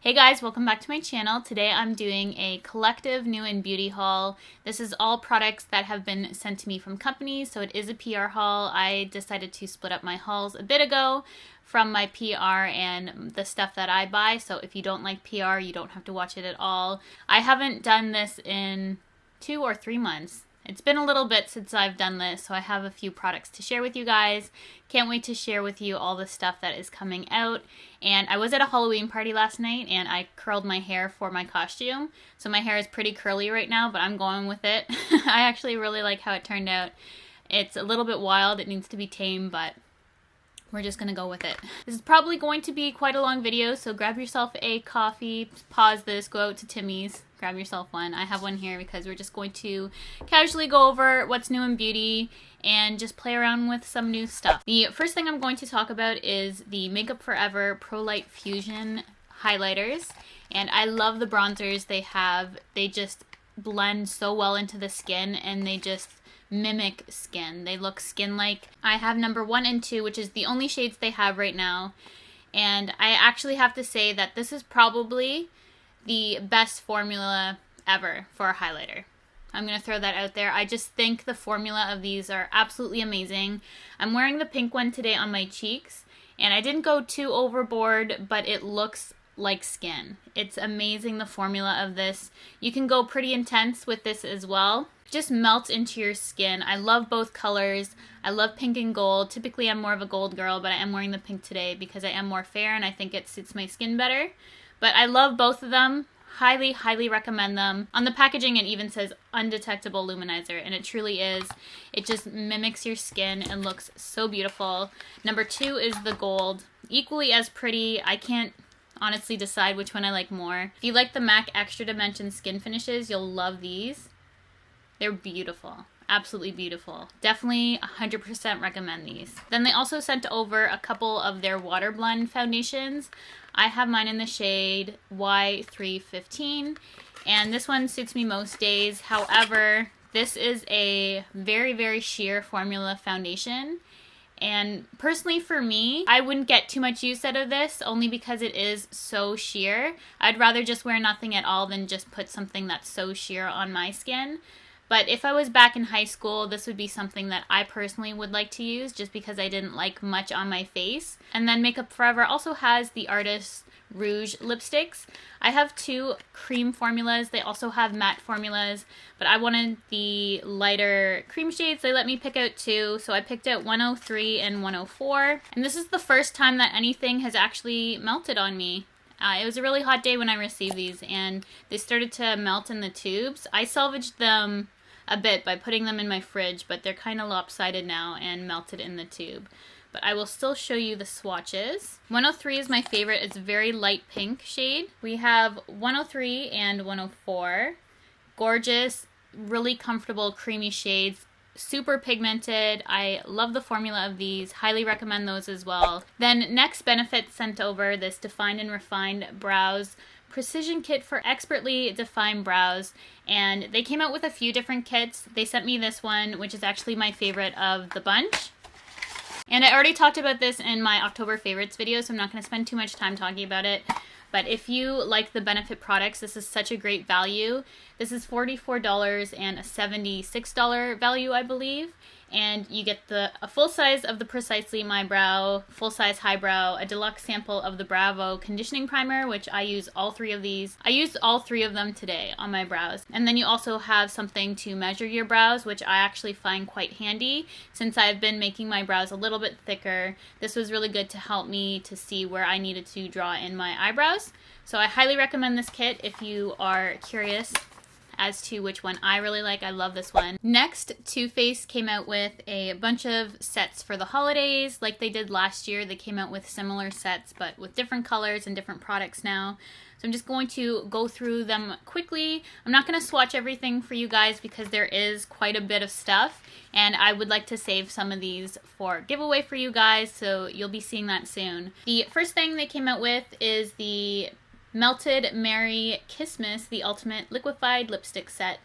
Hey guys, welcome back to my channel. Today I'm doing a collective new and beauty haul. This is all products that have been sent to me from companies, so it is a PR haul. I decided to split up my hauls a bit ago from my PR and the stuff that I buy, so if you don't like PR, you don't have to watch it at all. I haven't done this in 2 or 3 months. It's been a little bit since I've done this, so I have a few products to share with you guys. Can't wait to share with you all the stuff that is coming out. And I was at a Halloween party last night and I curled my hair for my costume. So my hair is pretty curly right now, but I'm going with it. I actually really like how it turned out. It's a little bit wild, it needs to be tamed, but we're just gonna go with it. This is probably going to be quite a long video, so grab yourself a coffee, pause this, go out to Timmy's, grab yourself one. I have one here because we're just going to casually go over what's new in beauty and just play around with some new stuff. The first thing I'm going to talk about is the Makeup Forever Pro Light Fusion highlighters. And I love the bronzers they have. They just blend so well into the skin and they just mimic skin. They look skin-like. I have number 1 and 2, which is the only shades they have right now. And I actually have to say that this is probably the best formula ever for a highlighter. I'm going to throw that out there. I just think the formula of these are absolutely amazing. I'm wearing the pink one today on my cheeks, and I didn't go too overboard, but it looks like skin. It's amazing, the formula of this. You can go pretty intense with this as well. Just melts into your skin. I love both colors. I love pink and gold. Typically I'm more of a gold girl, but I am wearing the pink today because I am more fair and I think it suits my skin better. But I love both of them. Highly, highly recommend them. On the packaging it even says undetectable luminizer, and it truly is. It just mimics your skin and looks so beautiful. Number 2 is the gold. Equally as pretty. I can't honestly decide which one I like more. If you like the MAC Extra Dimension skin finishes, you'll love these. They're beautiful. Absolutely beautiful. Definitely 100% recommend these. Then they also sent over a couple of their water blend foundations. I have mine in the shade Y315, and this one suits me most days. However, this is a very, very sheer formula foundation. And personally for me, I wouldn't get too much use out of this only because it is so sheer. I'd rather just wear nothing at all than just put something that's so sheer on my skin. But if I was back in high school, this would be something that I personally would like to use just because I didn't like much on my face. And then Makeup Forever also has the Artist Rouge lipsticks. I have 2 cream formulas. They also have matte formulas, but I wanted the lighter cream shades. They let me pick out 2, so I picked out 103 and 104. And this is the first time that anything has actually melted on me. It was a really hot day when I received these, and they started to melt in the tubes. I salvaged them a bit by putting them in my fridge, but they're kind of lopsided now and melted in the tube. But I will still show you the swatches. 103 is my favorite. It's a very light pink shade. We have 103 and 104. Gorgeous, really comfortable, creamy shades. Super pigmented. I love the formula of these. Highly recommend those as well. Then Next Benefit sent over this Defined and Refined Brows Precision Kit for Expertly Defined Brows, and they came out with a few different kits. They sent me this one, which is actually my favorite of the bunch. And I already talked about this in my October favorites video, so I'm not going to spend too much time talking about it. But if you like the Benefit products, this is such a great value. This is $44 and a $76 value, I believe. And you get a full size of the Precisely My Brow, full size highbrow, a deluxe sample of the Bravo conditioning primer, which I use all 3 of these. I used all 3 of them today on my brows. And then you also have something to measure your brows, which I actually find quite handy since I've been making my brows a little bit thicker. This was really good to help me to see where I needed to draw in my eyebrows. So I highly recommend this kit if you are curious as to which one I really like. I love this one. Next, Too Faced came out with a bunch of sets for the holidays. Like they did last year, they came out with similar sets, but with different colors and different products now. So I'm just going to go through them quickly. I'm not going to swatch everything for you guys because there is quite a bit of stuff, and I would like to save some of these for giveaway for you guys, so you'll be seeing that soon. The first thing they came out with is the Melted Merry Kissmas, the Ultimate Liquefied Lipstick Set.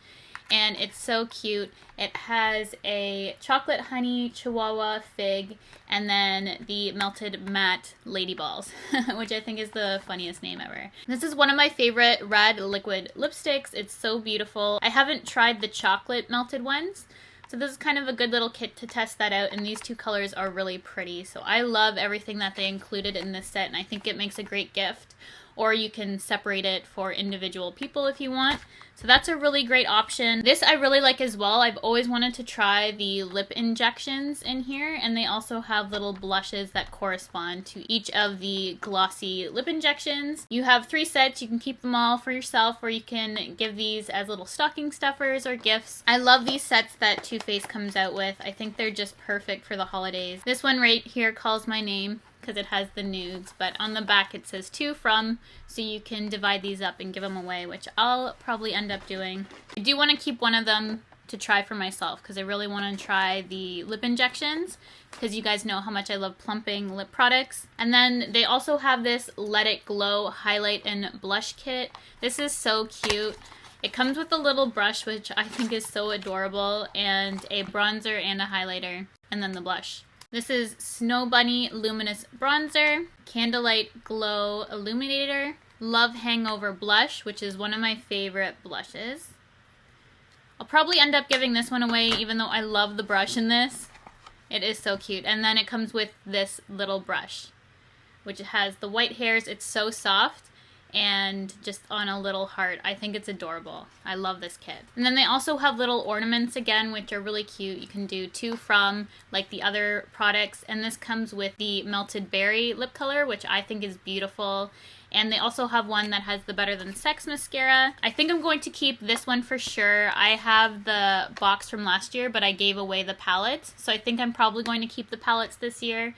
and it's so cute. It has a chocolate honey chihuahua fig and then the melted matte lady balls, which I think is the funniest name ever. This is one of my favorite red liquid lipsticks. It's so beautiful. I haven't tried the chocolate melted ones, so this is kind of a good little kit to test that out, and these two colors are really pretty. So I love everything that they included in this set, and I think it makes a great gift. Or you can separate it for individual people if you want. So that's a really great option. This I really like as well. I've always wanted to try the lip injections in here, and they also have little blushes that correspond to each of the glossy lip injections. You have 3 sets. You can keep them all for yourself, or you can give these as little stocking stuffers or gifts. I love these sets that Too Faced comes out with. I think they're just perfect for the holidays. This one right here calls my name, because it has the nudes, but on the back it says to from, so you can divide these up and give them away, which I'll probably end up doing. I do want to keep one of them to try for myself because I really want to try the lip injections, because you guys know how much I love plumping lip products. And then they also have this Let It Glow highlight and blush kit. This is so cute. It comes with a little brush, which I think is so adorable, and a bronzer and a highlighter, and then the blush. This is Snow Bunny Luminous Bronzer, Candlelight Glow Illuminator, Love Hangover Blush, which is one of my favorite blushes. I'll probably end up giving this one away, even though I love the brush in this. It is so cute. And then it comes with this little brush, which has the white hairs. It's so soft and just on a little heart. I think it's adorable. I love this kit. And then they also have little ornaments again, which are really cute. You can do to from, like the other products. And this comes with the Melted Berry lip color, which I think is beautiful. And they also have one that has the Better Than Sex mascara. I think I'm going to keep this one for sure. I have the box from last year, but I gave away the palettes. So I think I'm probably going to keep the palettes this year.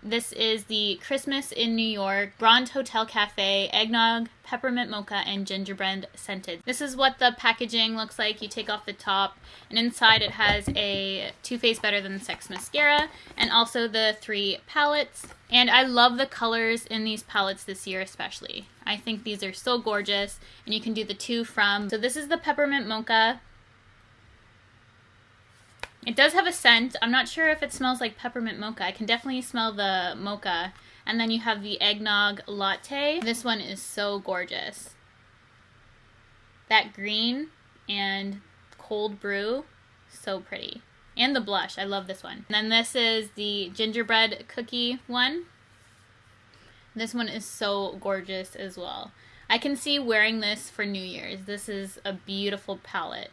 This is the Christmas in New York Grand Hotel Cafe Eggnog, Peppermint Mocha, and Gingerbread Scented. This is what the packaging looks like. You take off the top, and inside it has a Too Faced Better Than Sex mascara, and also the 3 palettes. And I love the colors in these palettes this year especially. I think these are so gorgeous, and you can do the to from. So this is the Peppermint Mocha. It does have a scent. I'm not sure if it smells like peppermint mocha. I can definitely smell the mocha. And then you have the eggnog latte. This one is so gorgeous. That green and cold brew, so pretty. And the blush, I love this one. And then this is the gingerbread cookie one. This one is so gorgeous as well. I can see wearing this for New Year's. This is a beautiful palette.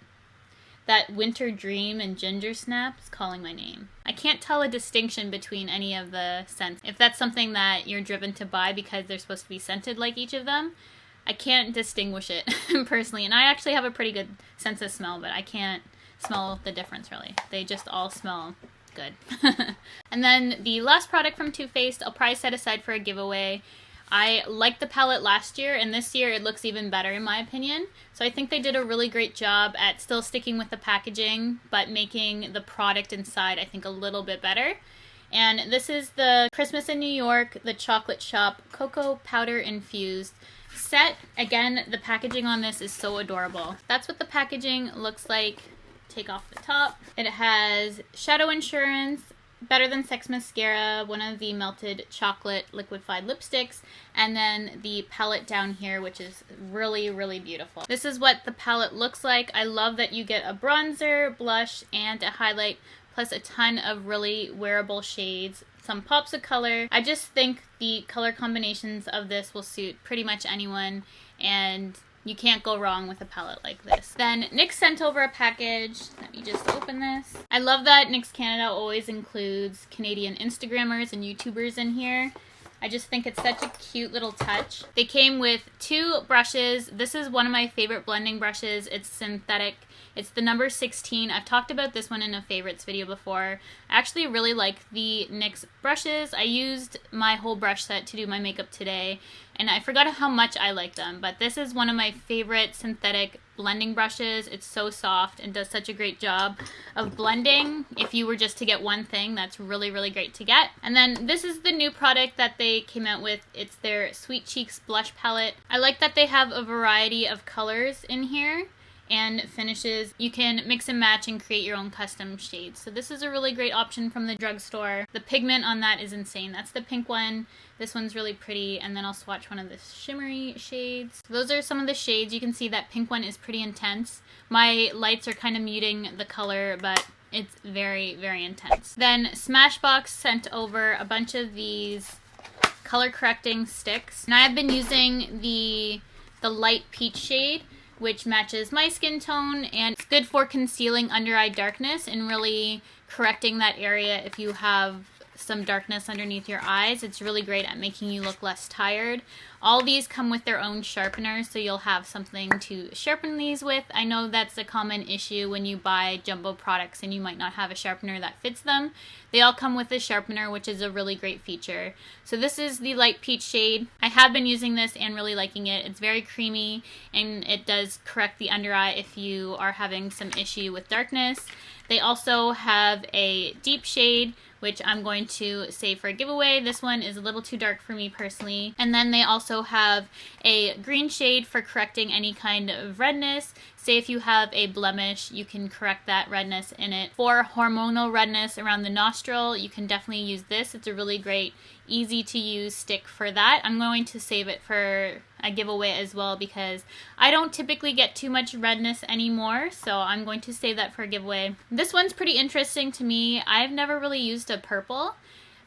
That Winter Dream and Ginger Snap is calling my name. I can't tell a distinction between any of the scents. If that's something that you're driven to buy because they're supposed to be scented like each of them, I can't distinguish it personally. And I actually have a pretty good sense of smell, but I can't smell the difference really. They just all smell good. And then the last product from Too Faced, I'll probably set aside for a giveaway. I liked the palette last year, and this year it looks even better in my opinion. So I think they did a really great job at still sticking with the packaging, but making the product inside, I think, a little bit better. And this is the Christmas in New York, the Chocolate Shop Cocoa Powder Infused set. Again, the packaging on this is so adorable. That's what the packaging looks like. Take off the top. It has Shadow Insurance, Better Than Sex mascara, one of the melted chocolate liquefied lipsticks, and then the palette down here, which is really, really beautiful. This is what the palette looks like. I love that you get a bronzer, blush, and a highlight, plus a ton of really wearable shades, some pops of color. I just think the color combinations of this will suit pretty much anyone, and you can't go wrong with a palette like this. Then NYX sent over a package. Let me just open this. I love that NYX Canada always includes Canadian Instagrammers and YouTubers in here. I just think it's such a cute little touch. They came with 2 brushes. This is one of my favorite blending brushes. It's synthetic. It's the number 16. I've talked about this one in a favorites video before. I actually really like the NYX brushes. I used my whole brush set to do my makeup today, and I forgot how much I like them, but this is one of my favorite synthetic blending brushes. It's so soft and does such a great job of blending. If you were just to get one thing, that's really, really great to get. And then this is the new product that they came out with. It's their Sweet Cheeks blush palette. I like that they have a variety of colors in here, and finishes. You can mix and match and create your own custom shades. So this is a really great option from the drugstore. The pigment on that is insane. That's the pink one. This one's really pretty, and then I'll swatch one of the shimmery shades. Those are some of the shades. You can see that pink one is pretty intense. My lights are kind of muting the color, but it's very, very intense. Then Smashbox sent over a bunch of these color correcting sticks, and I have been using the light peach shade, which matches my skin tone, and it's good for concealing under eye darkness and really correcting that area if you have some darkness underneath your eyes. It's really great at making you look less tired. All these come with their own sharpeners, so you'll have something to sharpen these with. I know that's a common issue when you buy jumbo products and you might not have a sharpener that fits them. They all come with a sharpener, which is a really great feature. So this is the light peach shade. I have been using this and really liking it. It's very creamy, and it does correct the under eye if you are having some issue with darkness. They also have a deep shade, which I'm going to save for a giveaway. This one is a little too dark for me personally. And then they also have a green shade for correcting any kind of redness. Say if you have a blemish, you can correct that redness in it. For hormonal redness around the nostril, you can definitely use this. It's a really great, easy to use stick for that. I'm going to save it for a giveaway as well because I don't typically get too much redness anymore, so I'm going to save that for a giveaway. This one's pretty interesting to me. I've never really used a purple,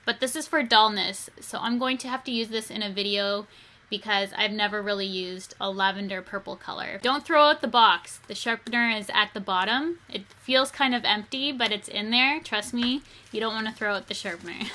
but this is for dullness, so I'm going to have to use this in a video because I've never really used a lavender purple color. Don't throw out the box. The sharpener is at the bottom. It feels kind of empty, but it's in there. Trust me, you don't want to throw out the sharpener.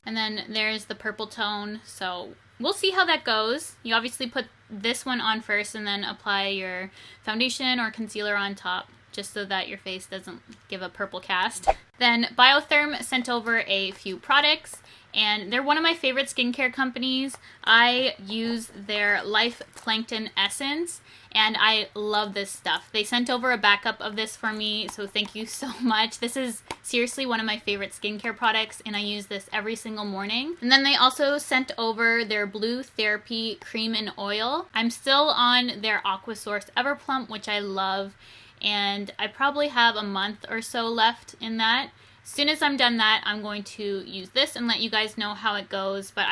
And then there's the purple tone, so we'll see how that goes. You obviously put this one on first and then apply your foundation or concealer on top, just so that your face doesn't give a purple cast. Then Biotherm sent over a few products, and they're one of my favorite skincare companies. I use their Life Plankton Essence, and I love this stuff. They sent over a backup of this for me, so thank you so much. This is seriously one of my favorite skincare products, and I use this every single morning. And then they also sent over their Blue Therapy Cream and Oil. I'm still on their Aquasource Everplump, which I love, and I probably have a month or so left in that. As soon as I'm done that, I'm going to use this and let you guys know how it goes, but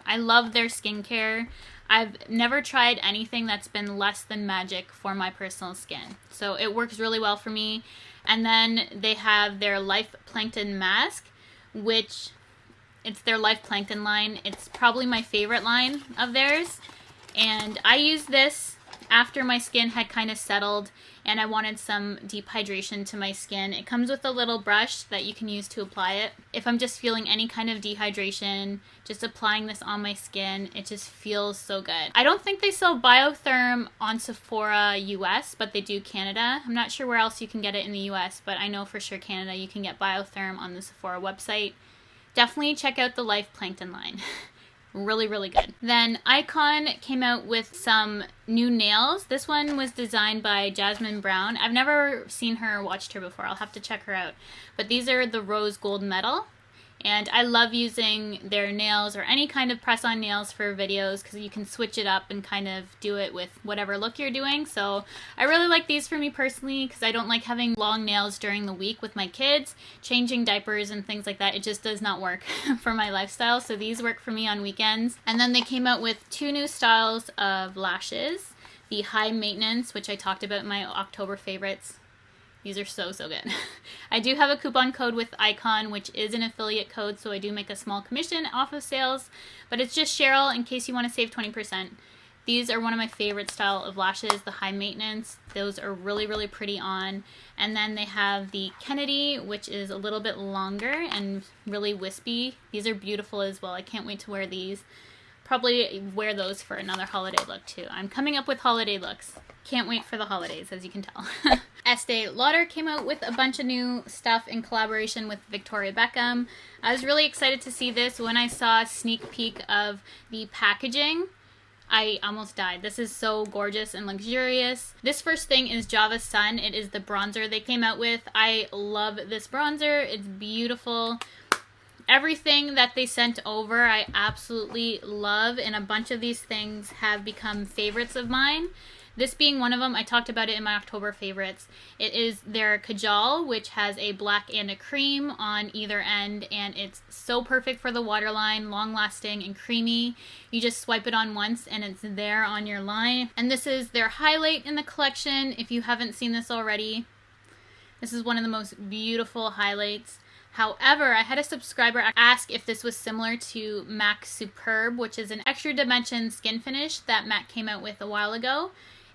I love their skincare. I've never tried anything that's been less than magic for my personal skin, so it works really well for me. And then they have their Life Plankton Mask, which it's their Life Plankton line. It's probably my favorite line of theirs, and I used this after my skin had kind of settled and I wanted some deep hydration to my skin. It comes with a little brush that you can use to apply it. If I'm just feeling any kind of dehydration, just applying this on my skin, it just feels so good. I don't think they sell Biotherm on Sephora US, but they do Canada. I'm not sure where else you can get it in the US, but I know for sure Canada you can get Biotherm on the Sephora website. Definitely check out the Life Plankton line. Really, really good. Then IIKONN came out with some new nails. This one was designed by Jasmine Brown. I've never seen her or watched her before. I'll have to check her out. But these are the rose gold metal. And I love using their nails or any kind of press-on nails for videos because you can switch it up and kind of do it with whatever look you're doing. So I really like these for me personally because I don't like having long nails during the week with my kids, changing diapers and things like that. It just does not work for my lifestyle. So these work for me on weekends. And then they came out with 2 new styles of lashes. The high maintenance, which I talked about in my October favorites. These are so, so good. I do have a coupon code with IIKONN, which is an affiliate code, so I do make a small commission off of sales, but it's just Cheryl in case you want to save 20%. These are one of my favorite style of lashes, the high maintenance. Those are really, really pretty on. And then they have the Kennedy, which is a little bit longer and really wispy. These are beautiful as well. I can't wait to wear these. Probably wear those for another holiday look too. I'm coming up with holiday looks. Can't wait for the holidays, as you can tell. Estee Lauder came out with a bunch of new stuff in collaboration with Victoria Beckham. I was really excited to see this. When I saw a sneak peek of the packaging, I almost died. This is so gorgeous and luxurious. This first thing is Java Sun. It is the bronzer they came out with. I love this bronzer. It's beautiful. Everything that they sent over I absolutely love, and a bunch of these things have become favorites of mine. This being one of them. I talked about it in my October favorites. It is their Kajal, which has a black and a cream on either end, and it's so perfect for the waterline, long lasting and creamy. You just swipe it on once and it's there on your line. And this is their highlight in the collection. If you haven't seen this already, this is one of the most beautiful highlights. However, I had a subscriber ask if this was similar to MAC Superb, which is an extra dimension skin finish that MAC came out with a while ago.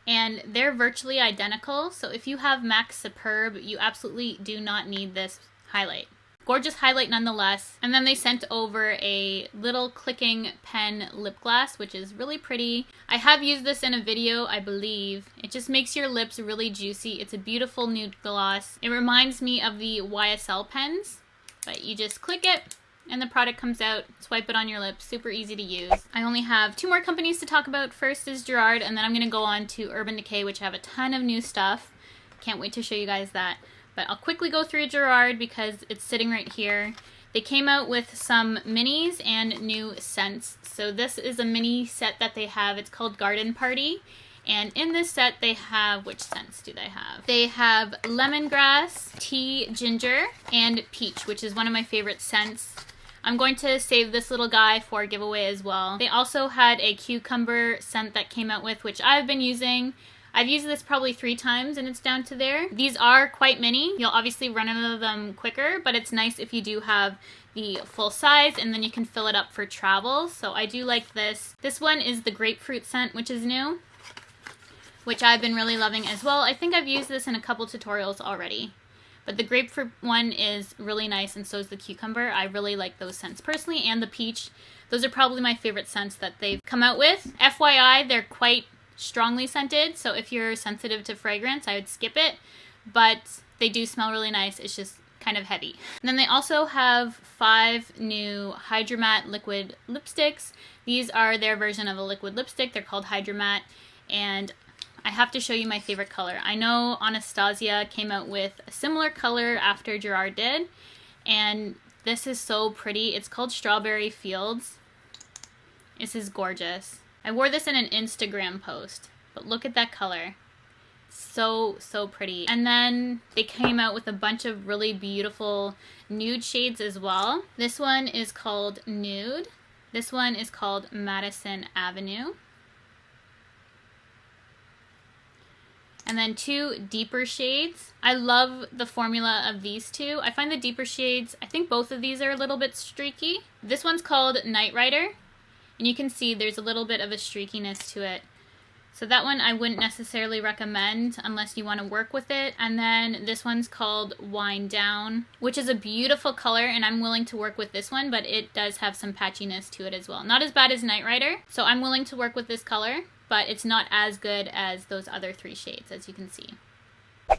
And they're virtually identical, so if you have MAC Superb, you absolutely do not need this highlight. Gorgeous highlight nonetheless. And then they sent over a little clicking pen lip gloss, which is really pretty. I have used this in a video, I believe. It just makes your lips really juicy. It's a beautiful nude gloss. It reminds me of the YSL pens, but you just click it and the product comes out. Swipe it on your lips. Super easy to use. I only have 2 more companies to talk about. First is Gerard, and then I'm going to go on to Urban Decay, which have a ton of new stuff. Can't wait to show you guys that. But I'll quickly go through Gerard because it's sitting right here. They came out with some minis and new scents. So this is a mini set that they have. It's called Garden Party. And in this set, they have, which scents do they have? They have lemongrass, tea, ginger, and peach, which is one of my favorite scents. I'm going to save this little guy for a giveaway as well. They also had a cucumber scent that came out with, which I've been using. I've used this probably 3 times and it's down to there. These are quite mini. You'll obviously run out of them quicker, but it's nice if you do have the full size and then you can fill it up for travel. So I do like this. This one is the grapefruit scent, which is new, which I've been really loving as well. I think I've used this in a couple tutorials already. But the grapefruit one is really nice, and so is the cucumber. I really like those scents personally, and the peach. Those are probably my favorite scents that they've come out with. FYI, they're quite strongly scented, so if you're sensitive to fragrance, I would skip it. But they do smell really nice. It's just kind of heavy. And then they also have 5 new Hydromat liquid lipsticks. These are their version of a liquid lipstick. They're called Hydromat, and I have to show you my favorite color. I know Anastasia came out with a similar color after Gerard did, and this is so pretty. It's called Strawberry Fields. This is gorgeous. I wore this in an Instagram post, but look at that color. So, so pretty. And then they came out with a bunch of really beautiful nude shades as well. This one is called Nude. This one is called Madison Avenue. And then 2 deeper shades. I love the formula of these 2. I find the deeper shades, I think both of these are a little bit streaky. This one's called Night Rider, and you can see there's a little bit of a streakiness to it. So that one I wouldn't necessarily recommend unless you want to work with it. And then this one's called Wind Down, which is a beautiful color, and I'm willing to work with this one, but it does have some patchiness to it as well. Not as bad as Night Rider, so I'm willing to work with this color, but it's not as good as those other 3 shades, as you can see.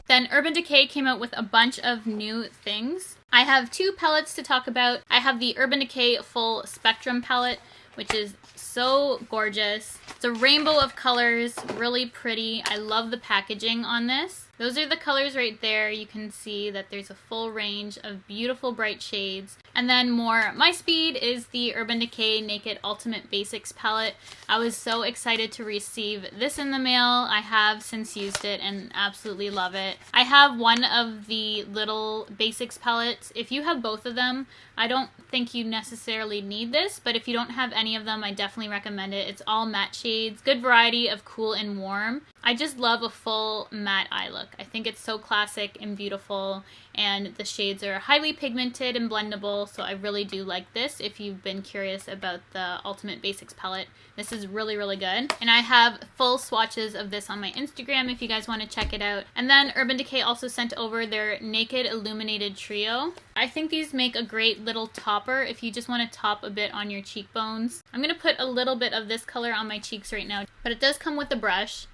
Then Urban Decay came out with a bunch of new things. I have 2 palettes to talk about. I have the Urban Decay Full Spectrum palette, which is so gorgeous. It's a rainbow of colors, really pretty. I love the packaging on this. Those are the colors right there. You can see that there's a full range of beautiful bright shades. And then more my speed is the Urban Decay Naked Ultimate Basics palette. I was so excited to receive this in the mail. I have since used it and absolutely love it. I have one of the little basics palettes. If you have both of them, I don't think you necessarily need this, but if you don't have any of them, I definitely recommend it. It's all matte shades, good variety of cool and warm. I just love a full matte eye look. I think it's so classic and beautiful, and the shades are highly pigmented and blendable, so I really do like this. If you've been curious about the Ultimate Basics palette, this is really, really good. And I have full swatches of this on my Instagram if you guys want to check it out. And then Urban Decay also sent over their Naked Illuminated Trio. I think these make a great little topper if you just want to top a bit on your cheekbones. I'm going to put a little bit of this color on my cheeks right now, but it does come with a brush.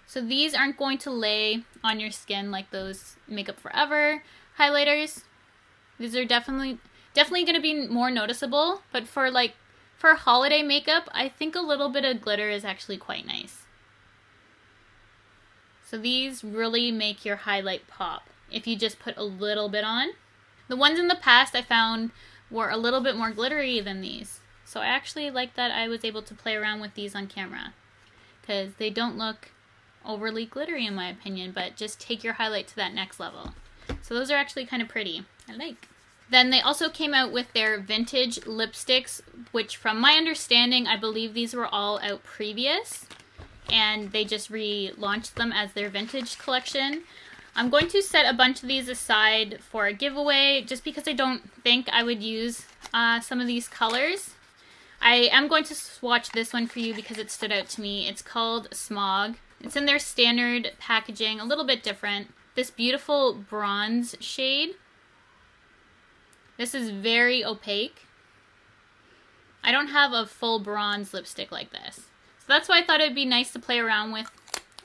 So these aren't going to lay on your skin like those Makeup Forever highlighters. These are definitely going to be more noticeable, but for holiday makeup, I think a little bit of glitter is actually quite nice. So these really make your highlight pop if you just put a little bit on. The ones in the past I found were a little bit more glittery than these. So I actually like that I was able to play around with these on camera, because they don't look overly glittery in my opinion, but just take your highlight to that next level. So those are actually kind of pretty. I like. Then they also came out with their vintage lipsticks, which from my understanding, I believe these were all out previous, and they just relaunched them as their vintage collection. I'm going to set a bunch of these aside for a giveaway, just because I don't think I would use some of these colors. I am going to swatch this one for you because it stood out to me. It's called Smog. It's in their standard packaging, a little bit different. This beautiful bronze shade. This is very opaque. I don't have a full bronze lipstick like this. So that's why I thought it would be nice to play around with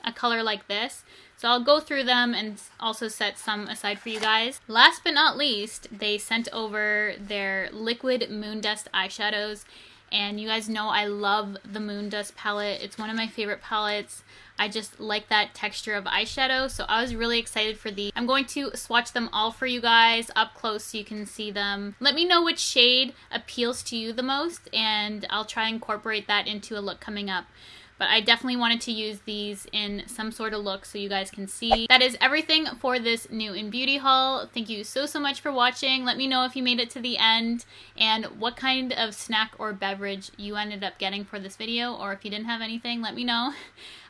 a color like this. So I'll go through them and also set some aside for you guys. Last but not least, they sent over their liquid moon dust eyeshadows. And you guys know I love the Moon Dust palette. It's one of my favorite palettes. I just like that texture of eyeshadow, so I was really excited for these. I'm going to swatch them all for you guys up close so you can see them. Let me know which shade appeals to you the most, and I'll try and incorporate that into a look coming up. But I definitely wanted to use these in some sort of look so you guys can see. That is everything for this new in beauty haul. Thank you so much for watching. Let me know if you made it to the end and what kind of snack or beverage you ended up getting for this video, or if you didn't have anything, let me know.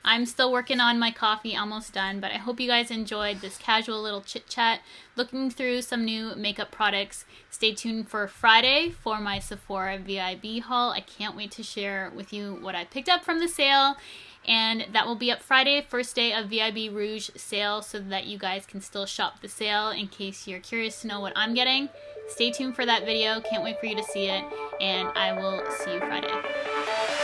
I'm still working on my coffee, almost done, but I hope you guys enjoyed this casual little chit chat looking through some new makeup products. Stay tuned for Friday for my Sephora VIB haul. I can't wait to share with you what I picked up from the sale, and that will be up Friday, first day of VIB Rouge sale, so that you guys can still shop the sale in case you're curious to know what I'm getting. Stay tuned for that video. Can't wait for you to see it, and I will see you Friday.